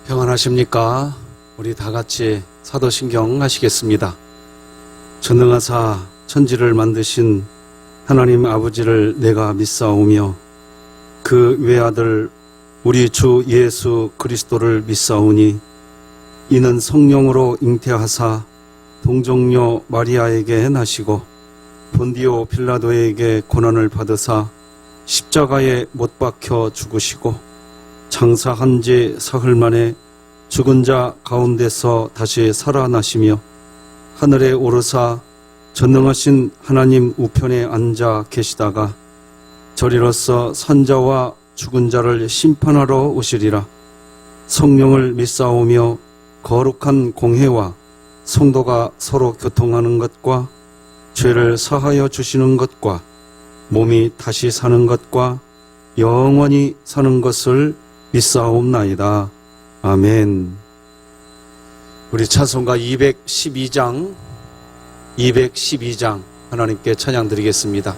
평안하십니까? 우리 다 같이 사도신경 하시겠습니다. 전능하사 천지를 만드신 하나님 아버지를 내가 믿사오며 그 외아들 우리 주 예수 그리스도를 믿사오니 이는 성령으로 잉태하사 동정녀 마리아에게 나시고 본디오 빌라도에게 고난을 받으사 십자가에 못 박혀 죽으시고 장사한 지 사흘 만에 죽은 자 가운데서 다시 살아나시며 하늘에 오르사 전능하신 하나님 우편에 앉아 계시다가 저리로서 산자와 죽은 자를 심판하러 오시리라. 성령을 믿사오며 거룩한 공회와 성도가 서로 교통하는 것과 죄를 사하여 주시는 것과 몸이 다시 사는 것과 영원히 사는 것을 믿사옵나이다. 아멘. 우리 찬송가 212장 하나님께 찬양 드리겠습니다.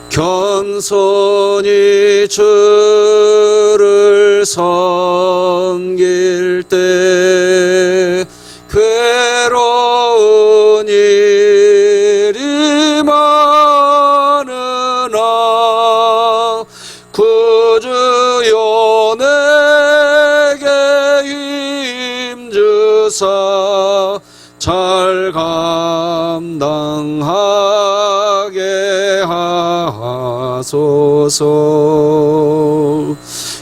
겸손히 주를 섬길 때 괴로운 일이 많으나 구주여 내게 힘주사 잘 감당하게 하소서.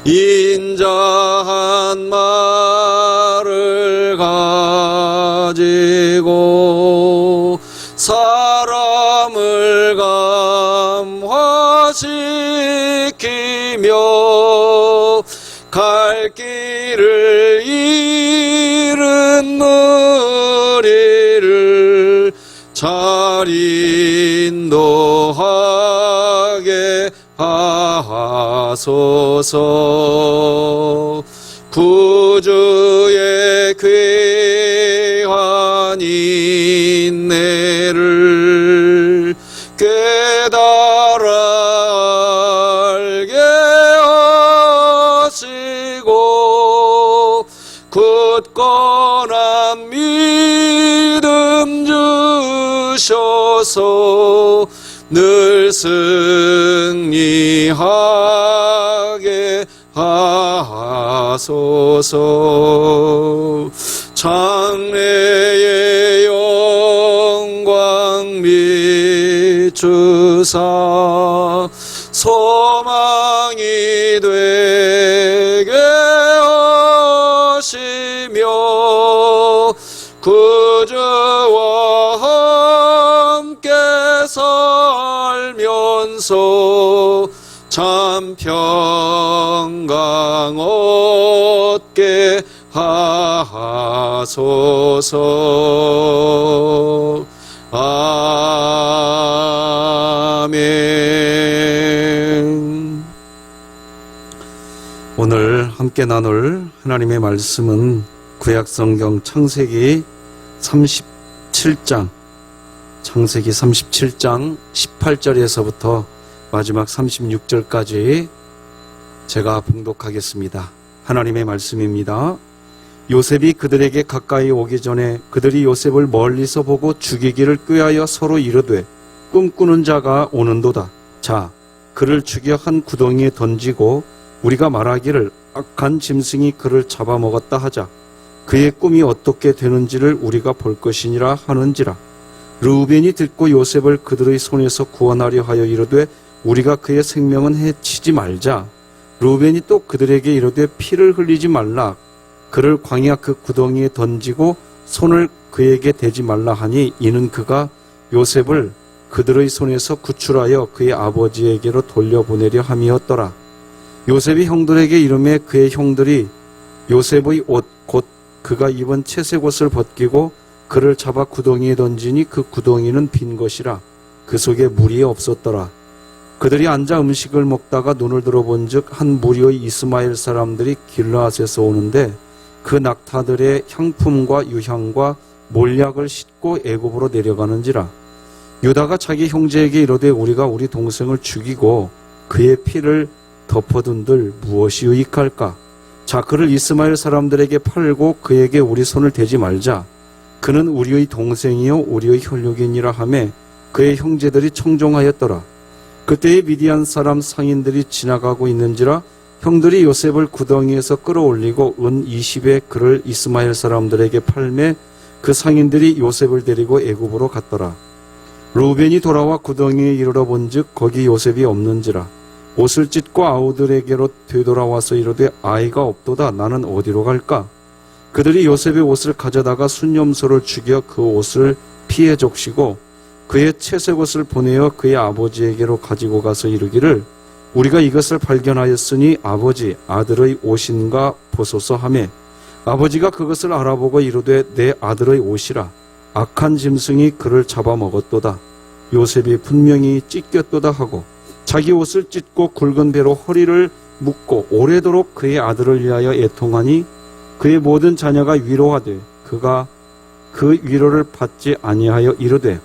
인자한 말을 가지고 사람을 감화시키며 갈 길을 잃은 우리를 잘 인도하게 하소서. 구주의 귀한 인내를 깨달아 알게 하시고 굳건한 믿음 주셔서 늘 승리하게 하소서. 장래의 영광 비추사 소망이 되게 하시며 구주와 함께 살면서 참 평강 얻게 하소서. 아멘. 오늘 함께 나눌 하나님의 말씀은 구약성경 창세기 37장 18절에서부터 마지막 36절까지 제가 봉독하겠습니다. 하나님의 말씀입니다. 요셉이 그들에게 가까이 오기 전에 그들이 요셉을 멀리서 보고 죽이기를 꾀하여 서로 이르되 꿈꾸는 자가 오는도다. 자, 그를 죽여 한 구덩이에 던지고 우리가 말하기를 악한 짐승이 그를 잡아먹었다 하자. 그의 꿈이 어떻게 되는지를 우리가 볼 것이니라 하는지라. 르우벤이 듣고 요셉을 그들의 손에서 구원하려 하여 이르되 우리가 그의 생명은 해치지 말자. 르우벤이 또 그들에게 이르되 피를 흘리지 말라. 그를 광야 그 구덩이에 던지고 손을 그에게 대지 말라 하니 이는 그가 요셉을 그들의 손에서 구출하여 그의 아버지에게로 돌려보내려 함이었더라. 요셉이 형들에게 이르매 그의 형들이 요셉의 옷 곧 그가 입은 채색 옷을 벗기고 그를 잡아 구덩이에 던지니 그 구덩이는 빈 것이라. 그 속에 물이 없었더라. 그들이 앉아 음식을 먹다가 눈을 들어본 즉 한 무리의 이스마엘 사람들이 길르앗에서 오는데 그 낙타들의 향품과 유향과 몰약을 싣고 애굽으로 내려가는지라. 유다가 자기 형제에게 이르되 우리가 우리 동생을 죽이고 그의 피를 덮어둔들 무엇이 유익할까? 자, 그를 이스마엘 사람들에게 팔고 그에게 우리 손을 대지 말자. 그는 우리의 동생이요 우리의 혈육이니라 하매 그의 형제들이 청종하였더라. 그때의 미디안 사람 상인들이 지나가고 있는지라 형들이 요셉을 구덩이에서 끌어올리고 은 20에 그를 이스마엘 사람들에게 팔매 그 상인들이 요셉을 데리고 애굽으로 갔더라. 루벤이 돌아와 구덩이에 이르러 본즉 거기 요셉이 없는지라. 옷을 찢고 아우들에게로 되돌아와서 이르되 아이가 없도다. 나는 어디로 갈까? 그들이 요셉의 옷을 가져다가 순념소를 죽여 그 옷을 피해 적시고 그의 채색 옷을 보내어 그의 아버지에게로 가지고 가서 이르기를 우리가 이것을 발견하였으니 아버지 아들의 옷인가 보소서 하매 아버지가 그것을 알아보고 이르되 내 아들의 옷이라. 악한 짐승이 그를 잡아먹었도다. 요셉이 분명히 찢겼도다 하고 자기 옷을 찢고 굵은 배로 허리를 묶고 오래도록 그의 아들을 위하여 애통하니 그의 모든 자녀가 위로하되 그가 그 위로를 받지 아니하여 이르되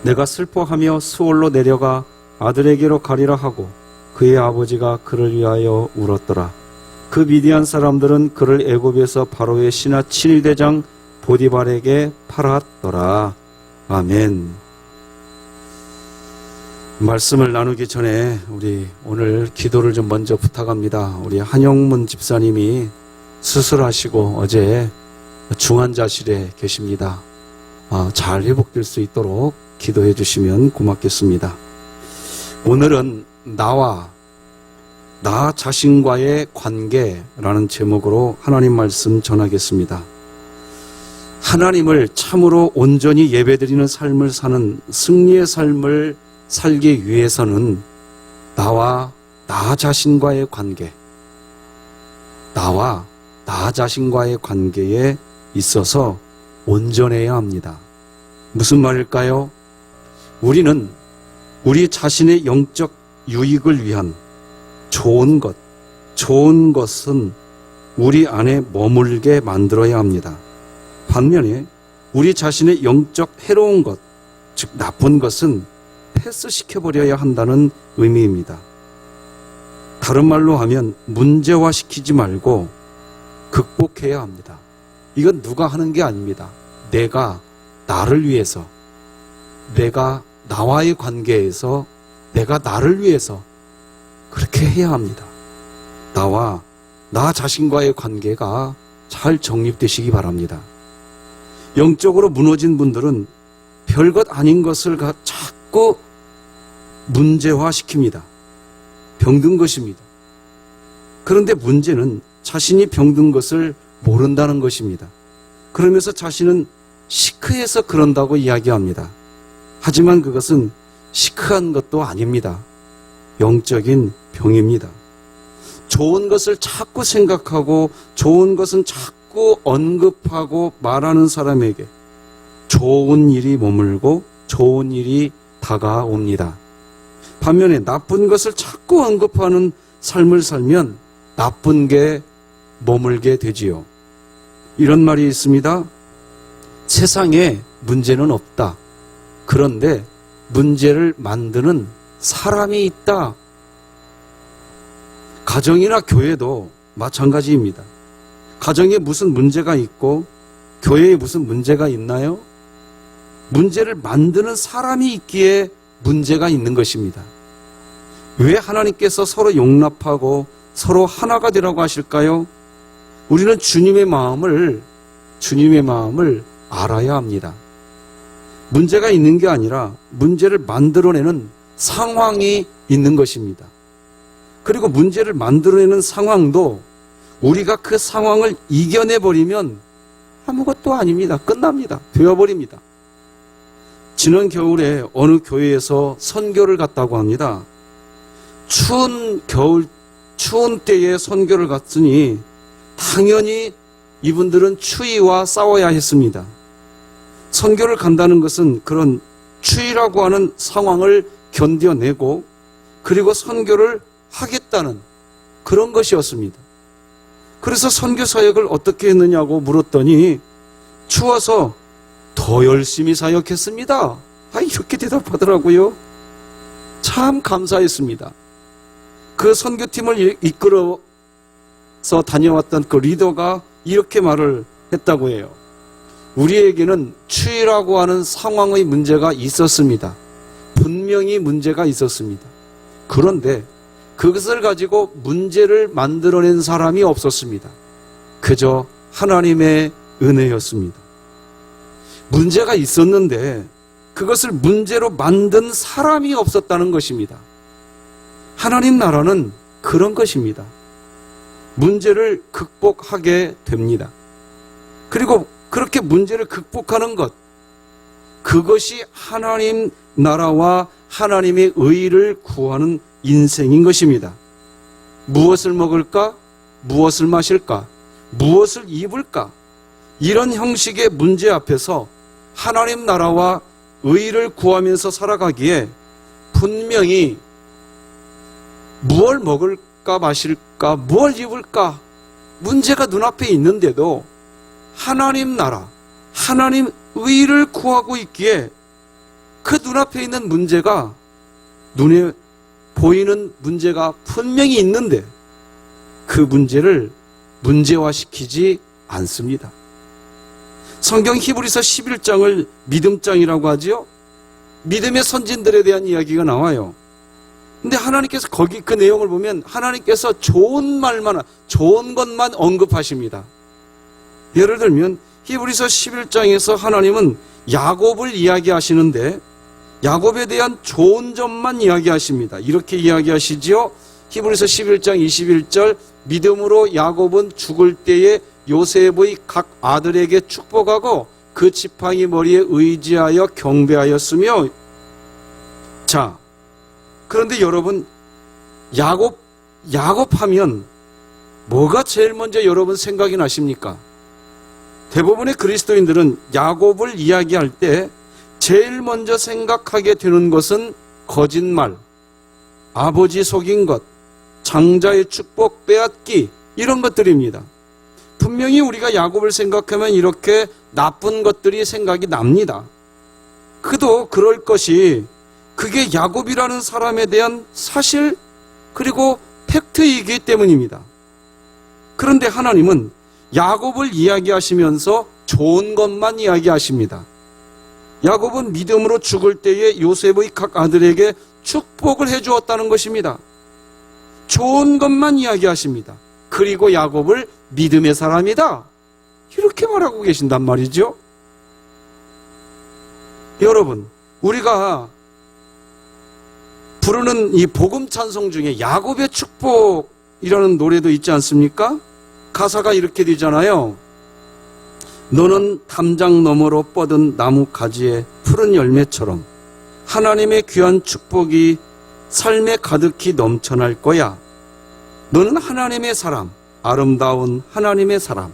내가 슬퍼하며 수월로 내려가 아들에게로 가리라 하고 그의 아버지가 그를 위하여 울었더라. 그 미디안 사람들은 그를 애굽에서 바로의 신하 7대장 보디발에게 팔았더라. 아멘. 말씀을 나누기 전에 우리 오늘 기도를 좀 먼저 부탁합니다. 우리 한영문 집사님이 수술하시고 어제 중환자실에 계십니다. 잘 회복될 수 있도록 기도해 주시면 고맙겠습니다. 오늘은 나 자신과의 관계라는 제목으로 하나님 말씀 전하겠습니다. 하나님을 참으로 온전히 예배드리는 삶을 사는 승리의 삶을 살기 위해서는 나와 나 자신과의 관계, 나와 나 자신과의 관계에 있어서 온전해야 합니다. 무슨 말일까요? 우리는 우리 자신의 영적 유익을 위한 좋은 것은 우리 안에 머물게 만들어야 합니다. 반면에 우리 자신의 영적 해로운 것, 즉 나쁜 것은 패스시켜버려야 한다는 의미입니다. 다른 말로 하면 문제화시키지 말고 극복해야 합니다. 이건 누가 하는 게 아닙니다. 내가 나를 위해서, 내가 나와의 관계에서 내가 나를 위해서 그렇게 해야 합니다. 나와 나 자신과의 관계가 잘 정립되시기 바랍니다. 영적으로 무너진 분들은 별것 아닌 것을 자꾸 문제화시킵니다. 병든 것입니다. 그런데 문제는 자신이 병든 것을 모른다는 것입니다. 그러면서 자신은 시크해서 그런다고 이야기합니다. 하지만 그것은 시크한 것도 아닙니다. 영적인 병입니다. 좋은 것을 자꾸 생각하고 좋은 것은 자꾸 언급하고 말하는 사람에게 좋은 일이 머물고 좋은 일이 다가옵니다. 반면에 나쁜 것을 자꾸 언급하는 삶을 살면 나쁜 게 머물게 되지요. 이런 말이 있습니다. 세상에 문제는 없다. 그런데 문제를 만드는 사람이 있다. 가정이나 교회도 마찬가지입니다. 가정에 무슨 문제가 있고 교회에 무슨 문제가 있나요? 문제를 만드는 사람이 있기에 문제가 있는 것입니다. 왜 하나님께서 서로 용납하고 서로 하나가 되라고 하실까요? 우리는 주님의 마음을 알아야 합니다. 문제가 있는 게 아니라 문제를 만들어내는 상황이 있는 것입니다. 그리고 문제를 만들어내는 상황도 우리가 그 상황을 이겨내버리면 아무것도 아닙니다. 끝납니다. 되어버립니다. 지난 겨울에 어느 교회에서 선교를 갔다고 합니다. 추운 때에 선교를 갔으니 당연히 이분들은 추위와 싸워야 했습니다. 선교를 간다는 것은 그런 추위라고 하는 상황을 견뎌내고 그리고 선교를 하겠다는 그런 것이었습니다. 그래서 선교 사역을 어떻게 했느냐고 물었더니 추워서 더 열심히 사역했습니다. 이렇게 대답하더라고요. 참 감사했습니다. 그 선교팀을 이끌어 앞에서 다녀왔던 그 리더가 이렇게 말을 했다고 해요. 우리에게는 추위라고 하는 상황의 문제가 있었습니다. 분명히 문제가 있었습니다. 그런데 그것을 가지고 문제를 만들어낸 사람이 없었습니다. 그저 하나님의 은혜였습니다. 문제가 있었는데 그것을 문제로 만든 사람이 없었다는 것입니다. 하나님 나라는 그런 것입니다. 문제를 극복하게 됩니다. 그리고 그렇게 문제를 극복하는 것, 그것이 하나님 나라와 하나님의 의를 구하는 인생인 것입니다. 무엇을 먹을까? 무엇을 마실까? 무엇을 입을까? 이런 형식의 문제 앞에서 하나님 나라와 의를 구하면서 살아가기에 분명히 무엇을 먹을까 마실까 무엇을 입을까 문제가 눈앞에 있는데도 하나님 나라, 하나님 의를 구하고 있기에 그 눈앞에 있는 문제가 눈에 보이는 문제가 분명히 있는데 그 문제를 문제화시키지 않습니다. 성경 히브리서 11장을 믿음장이라고 하지요. 믿음의 선진들에 대한 이야기가 나와요. 근데 하나님께서 거기 그 내용을 보면 하나님께서 좋은 것만 언급하십니다. 예를 들면 히브리서 11장에서 하나님은 야곱을 이야기하시는데 야곱에 대한 좋은 점만 이야기하십니다. 이렇게 이야기하시지요. 히브리서 11장 21절 믿음으로 야곱은 죽을 때에 요셉의 각 아들에게 축복하고 그 지팡이 머리에 의지하여 경배하였으며. 자, 그런데 여러분 야곱 하면 뭐가 제일 먼저 여러분 생각이 나십니까? 대부분의 그리스도인들은 야곱을 이야기할 때 제일 먼저 생각하게 되는 것은 거짓말, 아버지 속인 것, 장자의 축복 빼앗기 이런 것들입니다. 분명히 우리가 야곱을 생각하면 이렇게 나쁜 것들이 생각이 납니다. 그도 그럴 것이 그게 야곱이라는 사람에 대한 사실 그리고 팩트이기 때문입니다. 그런데 하나님은 야곱을 이야기하시면서 좋은 것만 이야기하십니다. 야곱은 믿음으로 죽을 때에 요셉의 각 아들에게 축복을 해주었다는 것입니다. 좋은 것만 이야기하십니다. 그리고 야곱을 믿음의 사람이다 이렇게 말하고 계신단 말이죠. 여러분, 우리가 부르는 이 복음 찬송 중에 야곱의 축복이라는 노래도 있지 않습니까? 가사가 이렇게 되잖아요. 너는 담장 너머로 뻗은 나무 가지의 푸른 열매처럼 하나님의 귀한 축복이 삶에 가득히 넘쳐날 거야. 너는 하나님의 사람, 아름다운 하나님의 사람.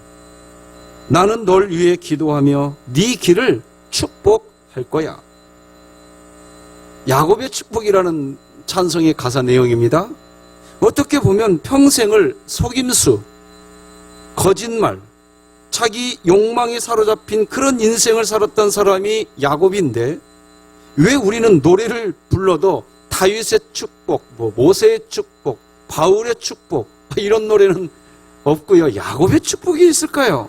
나는 널 위해 기도하며 네 길을 축복할 거야. 야곱의 축복이라는 찬송의 가사 내용입니다. 어떻게 보면 평생을 속임수, 거짓말, 자기 욕망에 사로잡힌 그런 인생을 살았던 사람이 야곱인데 왜 우리는 노래를 불러도 다윗의 축복, 모세의 축복, 바울의 축복 이런 노래는 없고요. 야곱의 축복이 있을까요?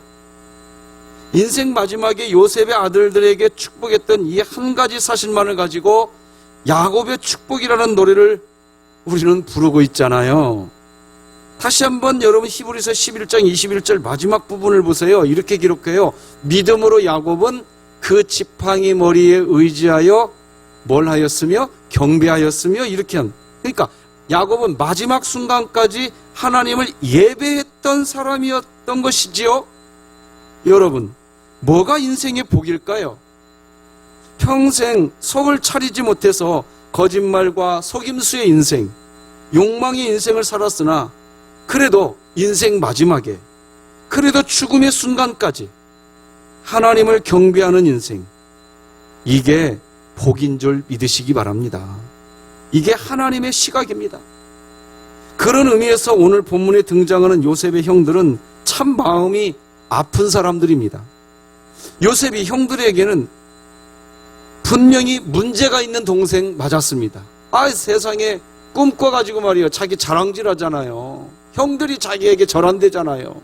인생 마지막에 요셉의 아들들에게 축복했던 이 한 가지 사실만을 가지고 야곱의 축복이라는 노래를 우리는 부르고 있잖아요. 다시 한번 여러분 히브리서 11장 21절 마지막 부분을 보세요. 이렇게 기록해요. 믿음으로 야곱은 그 지팡이 머리에 의지하여 뭘 하였으며 경배하였으며 이렇게 한. 그러니까 야곱은 마지막 순간까지 하나님을 예배했던 사람이었던 것이지요. 여러분, 뭐가 인생의 복일까요? 평생 속을 차리지 못해서 거짓말과 속임수의 인생, 욕망의 인생을 살았으나 그래도 인생 마지막에, 그래도 죽음의 순간까지 하나님을 경배하는 인생, 이게 복인 줄 믿으시기 바랍니다. 이게 하나님의 시각입니다. 그런 의미에서 오늘 본문에 등장하는 요셉의 형들은 참 마음이 아픈 사람들입니다. 요셉이 형들에게는 분명히 문제가 있는 동생 맞았습니다. 세상에 꿈꿔가지고 말이에요. 자기 자랑질 하잖아요. 형들이 자기에게 절한대잖아요.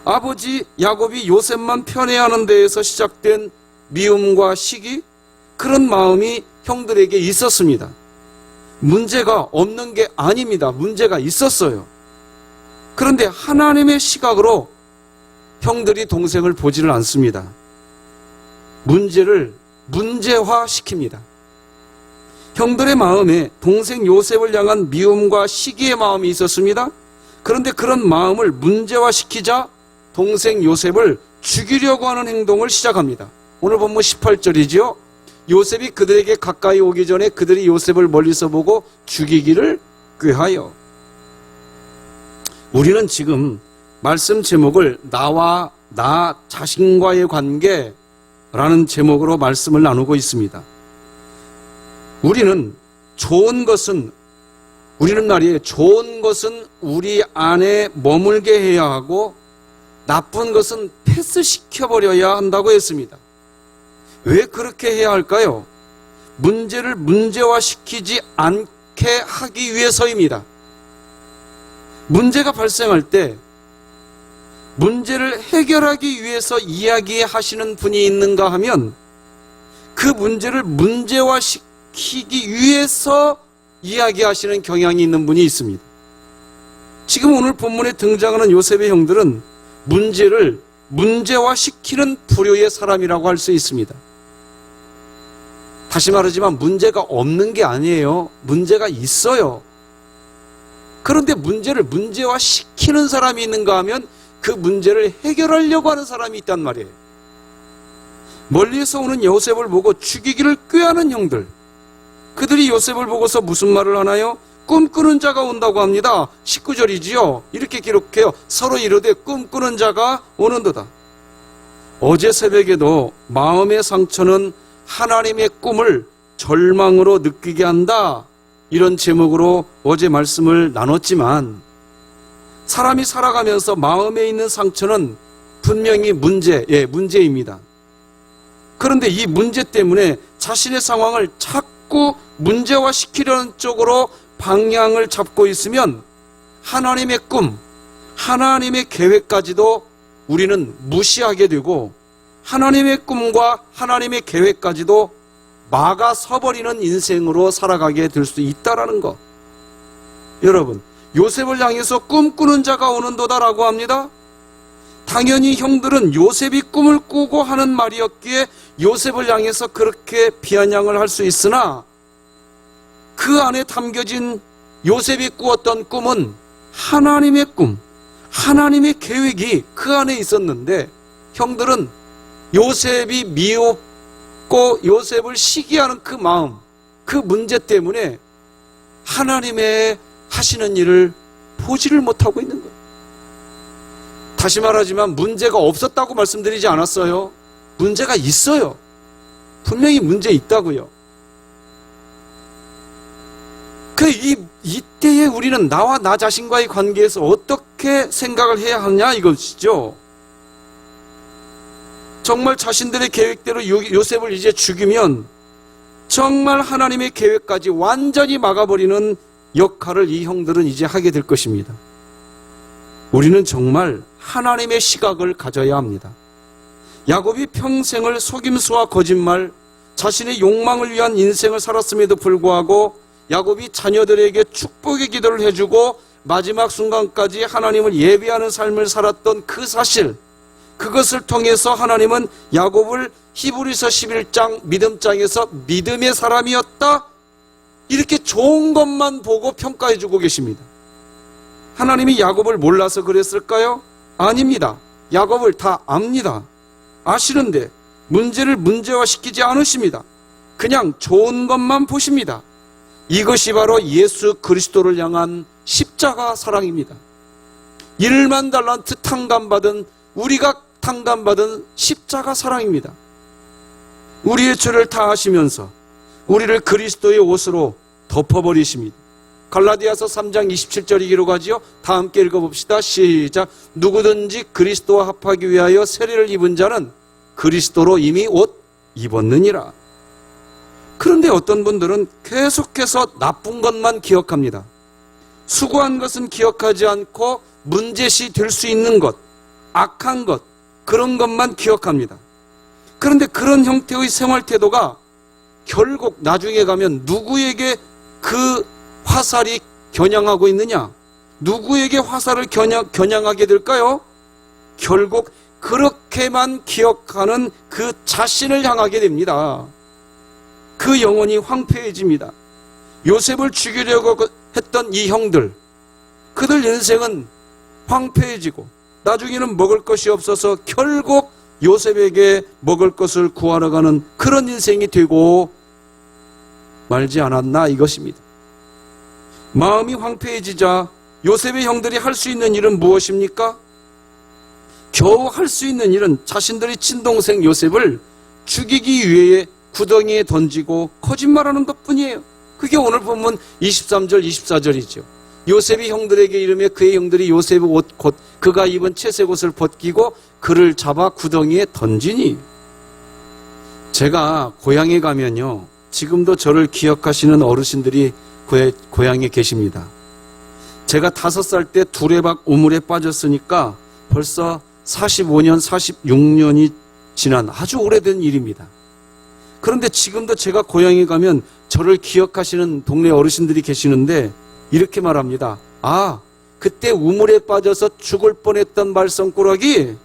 아버지 야곱이 요셉만 편애하는 데에서 시작된 미움과 시기, 그런 마음이 형들에게 있었습니다. 문제가 없는 게 아닙니다. 문제가 있었어요. 그런데 하나님의 시각으로 형들이 동생을 보지를 않습니다. 문제를 문제화시킵니다. 형들의 마음에 동생 요셉을 향한 미움과 시기의 마음이 있었습니다. 그런데 그런 마음을 문제화시키자 동생 요셉을 죽이려고 하는 행동을 시작합니다. 오늘 본문 18절이지요. 요셉이 그들에게 가까이 오기 전에 그들이 요셉을 멀리서 보고 죽이기를 꾀하여. 우리는 지금 말씀 제목을 나와 나 자신과의 관계라는 제목으로 말씀을 나누고 있습니다. 우리는 말이에요. 좋은 것은 우리 안에 머물게 해야 하고 나쁜 것은 패스시켜버려야 한다고 했습니다. 왜 그렇게 해야 할까요? 문제를 문제화시키지 않게 하기 위해서입니다. 문제가 발생할 때 문제를 해결하기 위해서 이야기하시는 분이 있는가 하면 그 문제를 문제화시키기 위해서 이야기하시는 경향이 있는 분이 있습니다. 지금 오늘 본문에 등장하는 요셉의 형들은 문제를 문제화시키는 부류의 사람이라고 할 수 있습니다. 다시 말하지만 문제가 없는 게 아니에요. 문제가 있어요. 그런데 문제를 문제화시키는 사람이 있는가 하면 그 문제를 해결하려고 하는 사람이 있단 말이에요. 멀리서 오는 요셉을 보고 죽이기를 꾀하는 형들, 그들이 요셉을 보고서 무슨 말을 하나요? 꿈꾸는 자가 온다고 합니다. 19절이지요. 이렇게 기록해요. 서로 이르되 꿈꾸는 자가 오는도다. 어제 새벽에도 마음의 상처는 하나님의 꿈을 절망으로 느끼게 한다, 이런 제목으로 어제 말씀을 나눴지만, 사람이 살아가면서 마음에 있는 상처는 분명히 문제입니다. 그런데 이 문제 때문에 자신의 상황을 자꾸 문제화시키려는 쪽으로 방향을 잡고 있으면 하나님의 꿈, 하나님의 계획까지도 우리는 무시하게 되고 하나님의 꿈과 하나님의 계획까지도 막아서버리는 인생으로 살아가게 될 수 있다는 것. 여러분, 요셉을 향해서 꿈꾸는 자가 오는도다라고 합니다. 당연히 형들은 요셉이 꿈을 꾸고 하는 말이었기에 요셉을 향해서 그렇게 비아냥을 할 수 있으나, 그 안에 담겨진 요셉이 꾸었던 꿈은 하나님의 꿈, 하나님의 계획이 그 안에 있었는데, 형들은 요셉이 미웠고 요셉을 시기하는 그 마음, 그 문제 때문에 하나님의 하시는 일을 보지를 못하고 있는 거예요. 다시 말하지만 문제가 없었다고 말씀드리지 않았어요. 문제가 있어요. 분명히 문제 있다고요. 이때에 우리는 나와 나 자신과의 관계에서 어떻게 생각을 해야 하냐 이것이죠. 정말 자신들의 계획대로 요셉을 이제 죽이면 정말 하나님의 계획까지 완전히 막아버리는 역할을 이 형들은 이제 하게 될 것입니다. 우리는 정말 하나님의 시각을 가져야 합니다. 야곱이 평생을 속임수와 거짓말, 자신의 욕망을 위한 인생을 살았음에도 불구하고 야곱이 자녀들에게 축복의 기도를 해주고 마지막 순간까지 하나님을 예배하는 삶을 살았던 그 사실, 그것을 통해서 하나님은 야곱을 히브리서 11장 믿음장에서 믿음의 사람이었다, 이렇게 좋은 것만 보고 평가해주고 계십니다. 하나님이 야곱을 몰라서 그랬을까요? 아닙니다. 야곱을 다 압니다. 아시는데 문제를 문제화시키지 않으십니다. 그냥 좋은 것만 보십니다. 이것이 바로 예수 그리스도를 향한 십자가 사랑입니다. 1만 달란트 탕감받은, 우리가 탕감받은 십자가 사랑입니다. 우리의 죄를 다 하시면서 우리를 그리스도의 옷으로 덮어버리십니다. 갈라디아서 3장 27절이 기록하지요. 다 함께 읽어봅시다. 시작. 누구든지 그리스도와 합하기 위하여 세례를 입은 자는 그리스도로 이미 옷 입었느니라. 그런데 어떤 분들은 계속해서 나쁜 것만 기억합니다. 수고한 것은 기억하지 않고 문제시 될 수 있는 것, 악한 것, 그런 것만 기억합니다. 그런데 그런 형태의 생활 태도가 결국 나중에 가면 누구에게 그 화살이 겨냥하고 있느냐? 누구에게 화살을 겨냥하게 될까요? 결국 그렇게만 기억하는 그 자신을 향하게 됩니다. 그 영혼이 황폐해집니다. 요셉을 죽이려고 했던 이 형들, 그들 인생은 황폐해지고 나중에는 먹을 것이 없어서 결국 요셉에게 먹을 것을 구하러 가는 그런 인생이 되고 말지 않았나 이것입니다. 마음이 황폐해지자 요셉의 형들이 할 수 있는 일은 무엇입니까? 겨우 할 수 있는 일은 자신들의 친동생 요셉을 죽이기 위해 구덩이에 던지고 거짓말하는 것뿐이에요. 그게 오늘 본문 23절 24절이죠. 요셉이 형들에게 이르며 그의 형들이 요셉의 옷 곧 그가 입은 채색 옷을 벗기고 그를 잡아 구덩이에 던지니. 제가 고향에 가면요, 지금도 저를 기억하시는 어르신들이 고향에 계십니다. 제가 5살 때 두레박 우물에 빠졌으니까 벌써 45년, 46년이 지난 아주 오래된 일입니다. 그런데 지금도 제가 고향에 가면 저를 기억하시는 동네 어르신들이 계시는데 이렇게 말합니다. 아, 그때 우물에 빠져서 죽을 뻔했던 말썽꾸러기.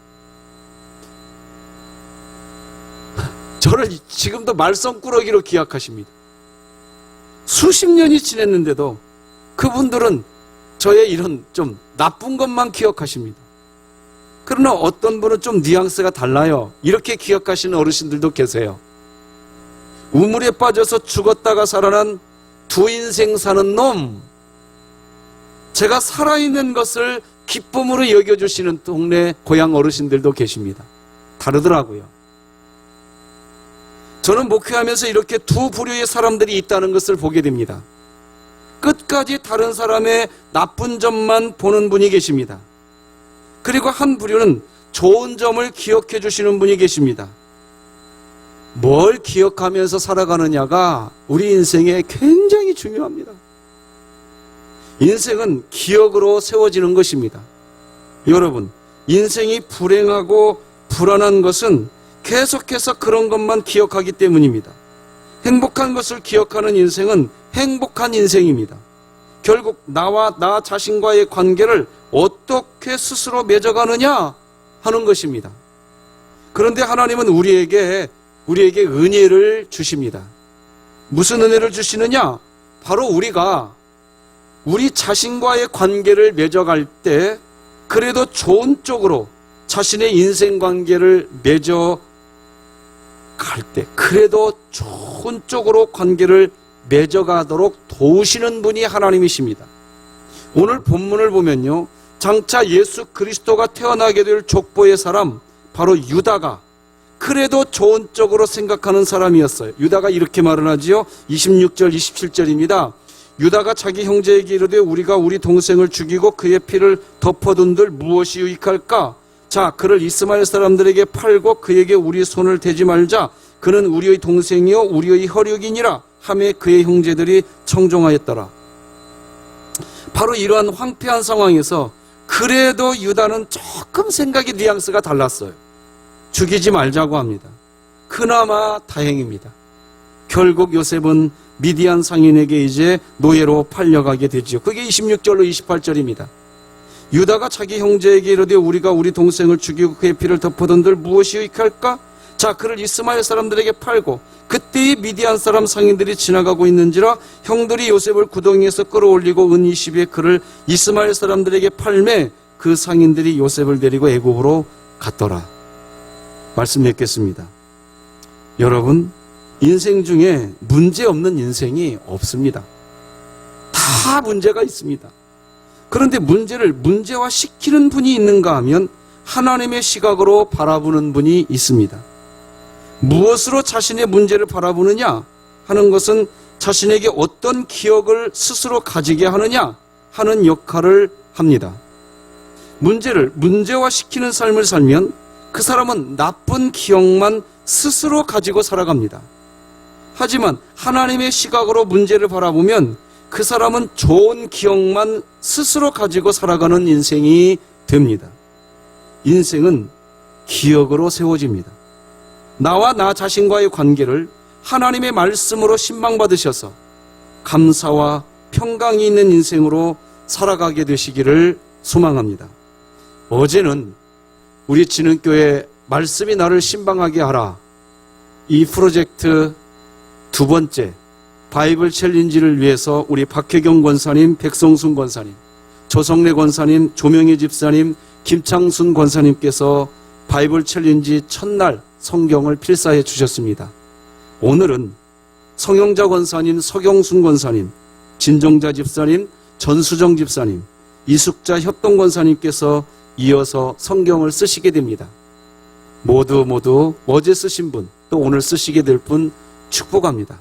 저를 지금도 말썽꾸러기로 기억하십니다. 수십 년이 지났는데도 그분들은 저의 이런 좀 나쁜 것만 기억하십니다. 그러나 어떤 분은 좀 뉘앙스가 달라요. 이렇게 기억하시는 어르신들도 계세요. 우물에 빠져서 죽었다가 살아난 두 인생 사는 놈, 제가 살아있는 것을 기쁨으로 여겨주시는 동네 고향 어르신들도 계십니다. 다르더라고요. 저는 목회하면서 이렇게 두 부류의 사람들이 있다는 것을 보게 됩니다. 끝까지 다른 사람의 나쁜 점만 보는 분이 계십니다. 그리고 한 부류는 좋은 점을 기억해 주시는 분이 계십니다. 뭘 기억하면서 살아가느냐가 우리 인생에 굉장히 중요합니다. 인생은 기억으로 세워지는 것입니다. 여러분, 인생이 불행하고 불안한 것은 계속해서 그런 것만 기억하기 때문입니다. 행복한 것을 기억하는 인생은 행복한 인생입니다. 결국 나와 나 자신과의 관계를 어떻게 스스로 맺어가느냐 하는 것입니다. 그런데 하나님은 우리에게 은혜를 주십니다. 무슨 은혜를 주시느냐? 바로 우리가 우리 자신과의 관계를 맺어갈 때 그래도 좋은 쪽으로 자신의 인생 관계를 맺어갈 때 그래도 좋은 쪽으로 관계를 맺어가도록 도우시는 분이 하나님이십니다. 오늘 본문을 보면요, 장차 예수 그리스도가 태어나게 될 족보의 사람, 바로 유다가 그래도 좋은 쪽으로 생각하는 사람이었어요. 유다가 이렇게 말을 하지요. 26절 27절입니다. 유다가 자기 형제에게 이르되 우리가 우리 동생을 죽이고 그의 피를 덮어둔들 무엇이 유익할까? 자, 그를 이스마엘 사람들에게 팔고 그에게 우리 손을 대지 말자. 그는 우리의 동생이요 우리의 혈육이니라 하매 그의 형제들이 청종하였더라. 바로 이러한 황폐한 상황에서 그래도 유다는 조금 생각의 뉘앙스가 달랐어요. 죽이지 말자고 합니다. 그나마 다행입니다. 결국 요셉은 미디안 상인에게 이제 노예로 팔려가게 되지요. 그게 26절로 28절입니다. 유다가 자기 형제에게 이르되 우리가 우리 동생을 죽이고 그의 피를 덮어둔들 무엇이 유익할까? 자, 그를 이스마엘 사람들에게 팔고 그때의 미디안 사람 상인들이 지나가고 있는지라 형들이 요셉을 구덩이에서 끌어올리고 은 20에 그를 이스마엘 사람들에게 팔매 그 상인들이 요셉을 데리고 애굽으로 갔더라. 말씀 맺겠습니다. 여러분, 인생 중에 문제 없는 인생이 없습니다. 다 문제가 있습니다. 그런데 문제를 문제화시키는 분이 있는가 하면 하나님의 시각으로 바라보는 분이 있습니다. 무엇으로 자신의 문제를 바라보느냐 하는 것은 자신에게 어떤 기억을 스스로 가지게 하느냐 하는 역할을 합니다. 문제를 문제화시키는 삶을 살면 그 사람은 나쁜 기억만 스스로 가지고 살아갑니다. 하지만 하나님의 시각으로 문제를 바라보면 그 사람은 좋은 기억만 스스로 가지고 살아가는 인생이 됩니다. 인생은 기억으로 세워집니다. 나와 나 자신과의 관계를 하나님의 말씀으로 신방받으셔서 감사와 평강이 있는 인생으로 살아가게 되시기를 소망합니다. 어제는 우리 진흥교회 말씀이 나를 신방하게 하라, 이 프로젝트 두 번째 바이블 챌린지를 위해서 우리 박혜경 권사님, 백성순 권사님, 조성래 권사님, 조명희 집사님, 김창순 권사님께서 바이블 챌린지 첫날 성경을 필사해 주셨습니다. 오늘은 성영자 권사님, 서경순 권사님, 진정자 집사님, 전수정 집사님, 이숙자 협동 권사님께서 이어서 성경을 쓰시게 됩니다. 모두 어제 쓰신 분, 또 오늘 쓰시게 될 분 축복합니다.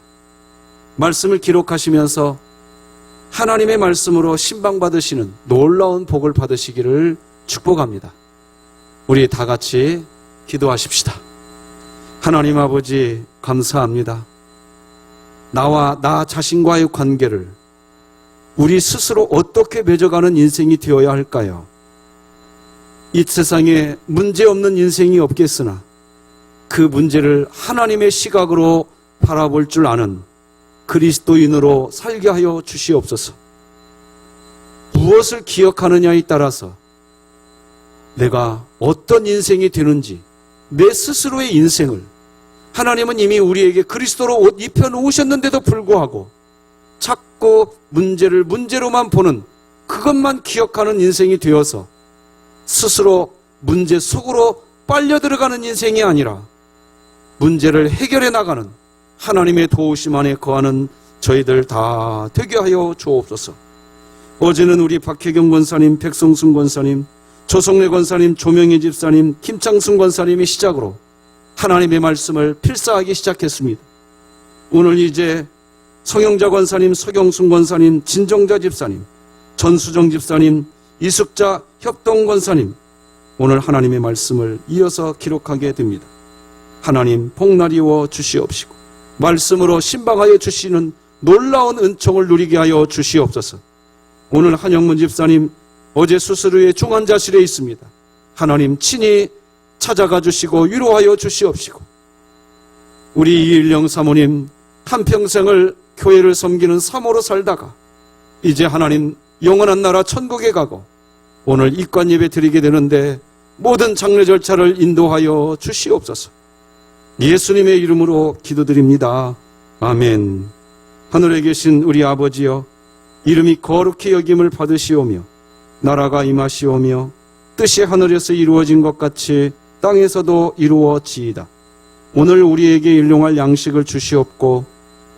말씀을 기록하시면서 하나님의 말씀으로 신방받으시는 놀라운 복을 받으시기를 축복합니다. 우리 다 같이 기도하십시다. 하나님 아버지, 감사합니다. 나와 나 자신과의 관계를 우리 스스로 어떻게 맺어가는 인생이 되어야 할까요? 이 세상에 문제 없는 인생이 없겠으나 그 문제를 하나님의 시각으로 바라볼 줄 아는 그리스도인으로 살게 하여 주시옵소서. 무엇을 기억하느냐에 따라서 내가 어떤 인생이 되는지, 내 스스로의 인생을 하나님은 이미 우리에게 그리스도로 옷 입혀놓으셨는데도 불구하고 자꾸 문제를 문제로만 보는, 그것만 기억하는 인생이 되어서 스스로 문제 속으로 빨려 들어가는 인생이 아니라 문제를 해결해 나가는 하나님의 도우심 안에 거하는 저희들 다 되게 하여 주옵소서. 어제는 우리 박혜경 권사님, 백성순 권사님, 조성래 권사님, 조명희 집사님, 김창순 권사님이 시작으로 하나님의 말씀을 필사하기 시작했습니다. 오늘 이제 성영자 권사님, 서경순 권사님, 진정자 집사님, 전수정 집사님, 이숙자 협동 권사님, 오늘 하나님의 말씀을 이어서 기록하게 됩니다. 하나님 복날이워 주시옵시고 말씀으로 신방하여 주시는 놀라운 은총을 누리게 하여 주시옵소서. 오늘 한영문 집사님 어제 수술 후에 중환자실에 있습니다. 하나님 친히 찾아가 주시고 위로하여 주시옵시고, 우리 이일령 사모님 한평생을 교회를 섬기는 사모로 살다가 이제 하나님 영원한 나라 천국에 가고 오늘 입관 예배 드리게 되는데 모든 장례 절차를 인도하여 주시옵소서. 예수님의 이름으로 기도드립니다. 아멘. 하늘에 계신 우리 아버지여, 이름이 거룩히 여김을 받으시오며 나라가 임하시오며 뜻이 하늘에서 이루어진 것 같이 땅에서도 이루어지이다. 오늘 우리에게 일용할 양식을 주시옵고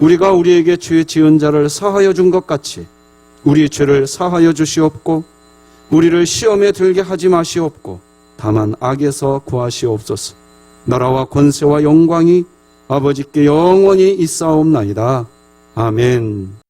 우리가 우리에게 죄 지은 자를 사하여 준 것 같이 우리 죄를 사하여 주시옵고 우리를 시험에 들게 하지 마시옵고 다만 악에서 구하시옵소서. 나라와 권세와 영광이 아버지께 영원히 있사옵나이다. 아멘.